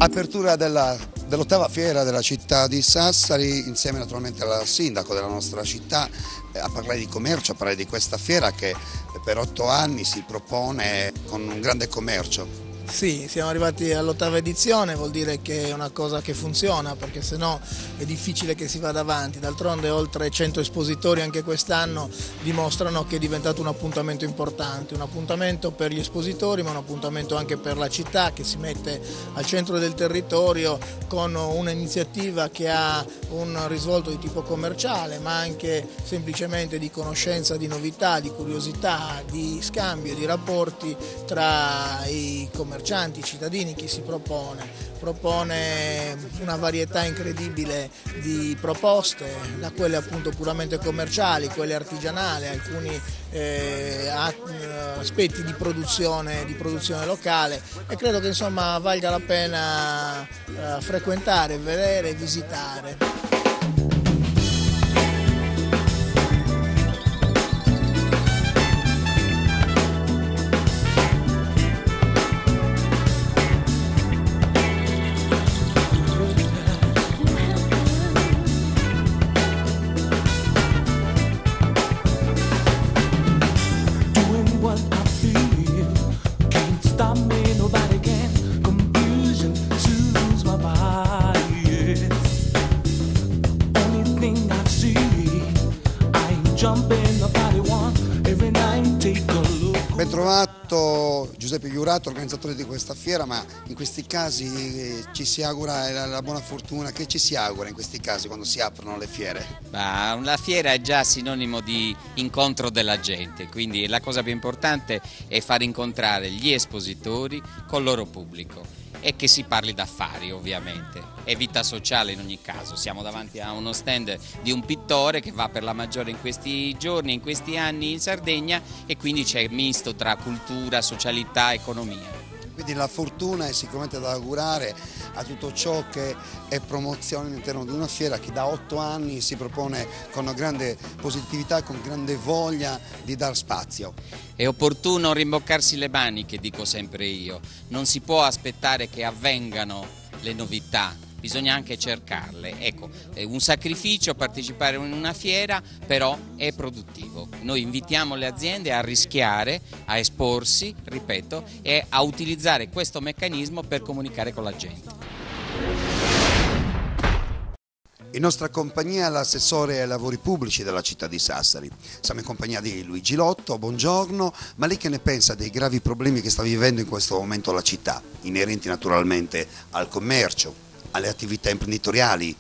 Apertura dell'ottava fiera della città di Sassari, insieme naturalmente al sindaco della nostra città, a parlare di commercio, a parlare di questa fiera che per 8 anni si propone con un grande commercio. Sì, siamo arrivati all'8ª edizione, vuol dire che è una cosa che funziona, perché sennò è difficile che si vada avanti. D'altronde oltre 100 espositori anche quest'anno dimostrano che è diventato un appuntamento importante, un appuntamento per gli espositori ma un appuntamento anche per la città, che si mette al centro del territorio con un'iniziativa che ha un risvolto di tipo commerciale ma anche semplicemente di conoscenza, di novità, di curiosità, di scambio, di rapporti tra i commercianti, i cittadini. Chi si propone una varietà incredibile di proposte, da quelle appunto puramente commerciali, quelle artigianali, alcuni aspetti di produzione locale, e credo che insomma valga la pena frequentare, vedere e visitare. Ben trovato Giuseppe Iurato, organizzatore di questa fiera, ma in questi casi ci si augura la buona fortuna. Che ci si augura in questi casi quando si aprono le fiere? La fiera è già sinonimo di incontro della gente, quindi la cosa più importante è far incontrare gli espositori col loro pubblico e che si parli d'affari, ovviamente, e vita sociale in ogni caso. Siamo davanti a uno stand di un pittore che va per la maggiore in questi giorni, in questi anni in Sardegna, e quindi c'è misto tra cultura, socialità, economia. Quindi la fortuna è sicuramente da augurare a tutto ciò che è promozione all'interno di una fiera che da 8 anni si propone con grande positività, con grande voglia di dar spazio. È opportuno rimboccarsi le maniche, dico sempre io, non si può aspettare che avvengano le novità, bisogna anche cercarle. Ecco, è un sacrificio partecipare in una fiera, però è produttivo. Noi invitiamo le aziende a rischiare, a esporsi, ripeto, e a utilizzare questo meccanismo per comunicare con la gente. In nostra compagnia l'assessore ai lavori pubblici della città di Sassari. Siamo in compagnia di Luigi Lotto, buongiorno. Ma lei che ne pensa dei gravi problemi che sta vivendo in questo momento la città, inerenti naturalmente al commercio, alle attività imprenditoriali?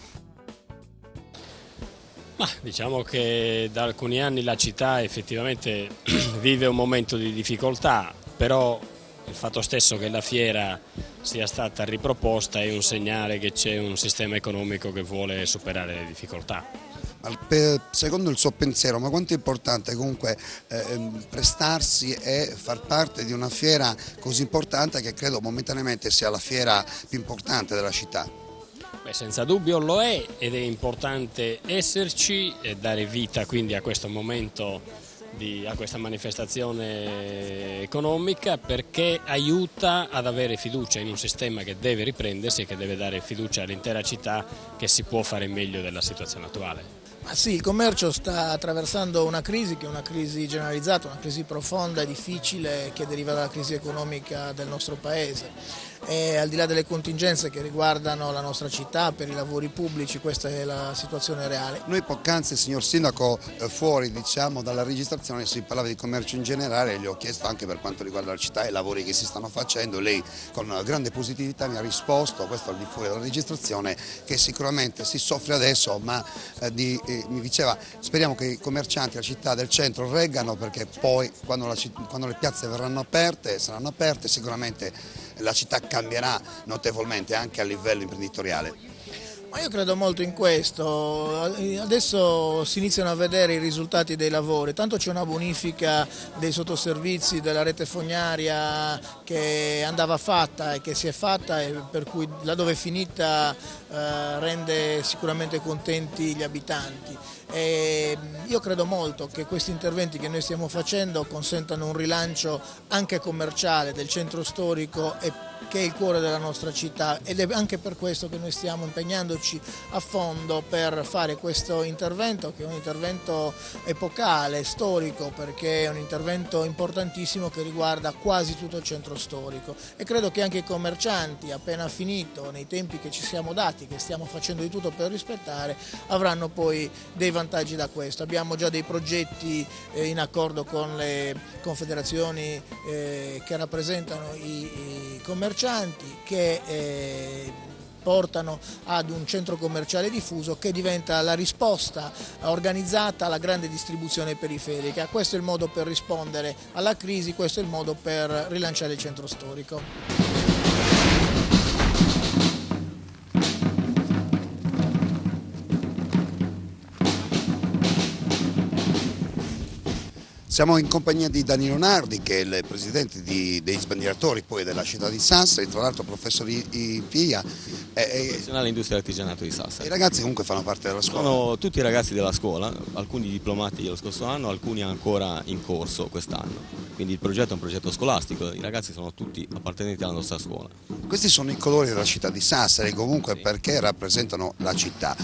Diciamo che da alcuni anni la città effettivamente vive un momento di difficoltà, però il fatto stesso che la fiera sia stata riproposta è un segnale che c'è un sistema economico che vuole superare le difficoltà. Secondo il suo pensiero, ma quanto è importante comunque prestarsi e far parte di una fiera così importante, che credo momentaneamente sia la fiera più importante della città? Senza dubbio lo è, ed è importante esserci e dare vita quindi a questo momento, a questa manifestazione economica, perché aiuta ad avere fiducia in un sistema che deve riprendersi e che deve dare fiducia all'intera città che si può fare meglio della situazione attuale. Ma sì, il commercio sta attraversando una crisi che è una crisi generalizzata, una crisi profonda e difficile che deriva dalla crisi economica del nostro paese. E al di là delle contingenze che riguardano la nostra città per i lavori pubblici, questa è la situazione reale. Noi poc'anzi, signor Sindaco, fuori dalla registrazione si parlava di commercio in generale, gli ho chiesto anche per quanto riguarda la città e i lavori che si stanno facendo. Lei con grande positività mi ha risposto, questo al di fuori della registrazione, che sicuramente si soffre adesso, ma mi diceva speriamo che i commercianti della città del centro reggano, perché poi quando le piazze saranno aperte sicuramente la città cambierà notevolmente anche a livello imprenditoriale. Ma io credo molto in questo, adesso si iniziano a vedere i risultati dei lavori, tanto c'è una bonifica dei sottoservizi della rete fognaria che andava fatta e che si è fatta, e per cui laddove è finita rende sicuramente contenti gli abitanti. Io credo molto che questi interventi che noi stiamo facendo consentano un rilancio anche commerciale del centro storico che è il cuore della nostra città, ed è anche per questo che noi stiamo impegnandoci a fondo per fare questo intervento, che è un intervento epocale, storico, perché è un intervento importantissimo che riguarda quasi tutto il centro storico, e credo che anche i commercianti, appena finito, nei tempi che ci siamo dati, che stiamo facendo di tutto per rispettare, avranno poi dei vantaggi da questo. Abbiamo già dei progetti in accordo con le confederazioni che rappresentano i commercianti, che portano ad un centro commerciale diffuso che diventa la risposta organizzata alla grande distribuzione periferica. Questo è il modo per rispondere alla crisi, questo è il modo per rilanciare il centro storico. Siamo in compagnia di Danilo Nardi, che è il presidente dei sbandieratori poi della città di Sassari, tra l'altro professore di FIA. Professionale Industria e Artigianato di Sassari. I ragazzi comunque fanno parte della scuola? Sono tutti i ragazzi della scuola, alcuni diplomati lo scorso anno, alcuni ancora in corso quest'anno. Quindi il progetto è un progetto scolastico, i ragazzi sono tutti appartenenti alla nostra scuola. Questi sono i colori della città di Sassari, comunque, perché rappresentano la città.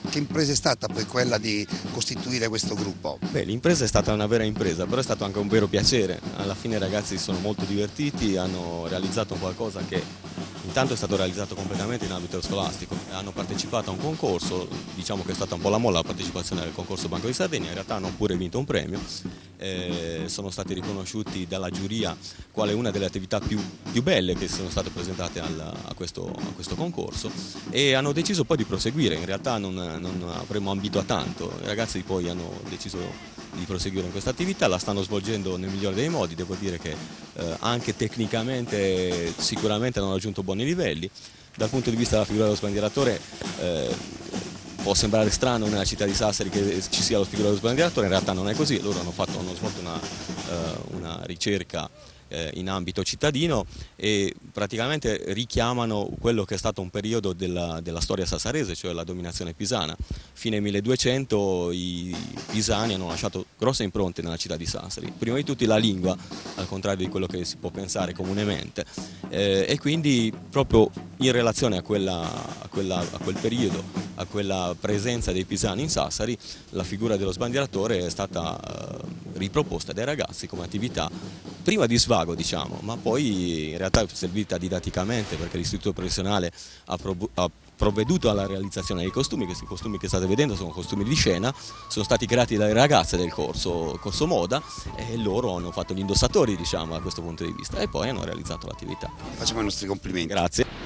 Che impresa è stata poi quella di costituire questo gruppo? Beh, l'impresa è stata una vera impresa, però è stato anche un vero piacere. Alla fine i ragazzi si sono molto divertiti, hanno realizzato qualcosa che intanto è stato realizzato completamente in ambito scolastico. Hanno partecipato a un concorso, diciamo che è stata un po' la molla la partecipazione al concorso Banco di Sardegna, in realtà hanno pure vinto un premio, sono stati riconosciuti dalla giuria quale una delle attività più belle che sono state presentate a questo concorso, e hanno deciso poi di proseguire. In realtà non avremmo ambito a tanto, i ragazzi poi hanno deciso di proseguire in questa attività, la stanno svolgendo nel migliore dei modi. Devo dire che anche tecnicamente sicuramente hanno raggiunto buoni livelli. Dal punto di vista della figura dello sbandieratore può sembrare strano nella città di Sassari che ci sia la figura dello sbandieratore, in realtà non è così. Loro hanno svolto una ricerca in ambito cittadino e praticamente richiamano quello che è stato un periodo della storia sassarese, cioè la dominazione pisana. Fine 1200 i pisani hanno lasciato grosse impronte nella città di Sassari, prima di tutti la lingua, al contrario di quello che si può pensare comunemente, e quindi proprio in relazione a quel periodo, a quella presenza dei pisani in Sassari, la figura dello sbandieratore è stata riproposta dai ragazzi come attività prima di svago, diciamo, ma poi in realtà è servita didatticamente, perché l'istituto professionale ha provveduto alla realizzazione dei costumi. Questi costumi che state vedendo sono costumi di scena, sono stati creati dalle ragazze del corso moda, e loro hanno fatto gli indossatori, diciamo, da questo punto di vista, e poi hanno realizzato l'attività. Facciamo i nostri complimenti. Grazie.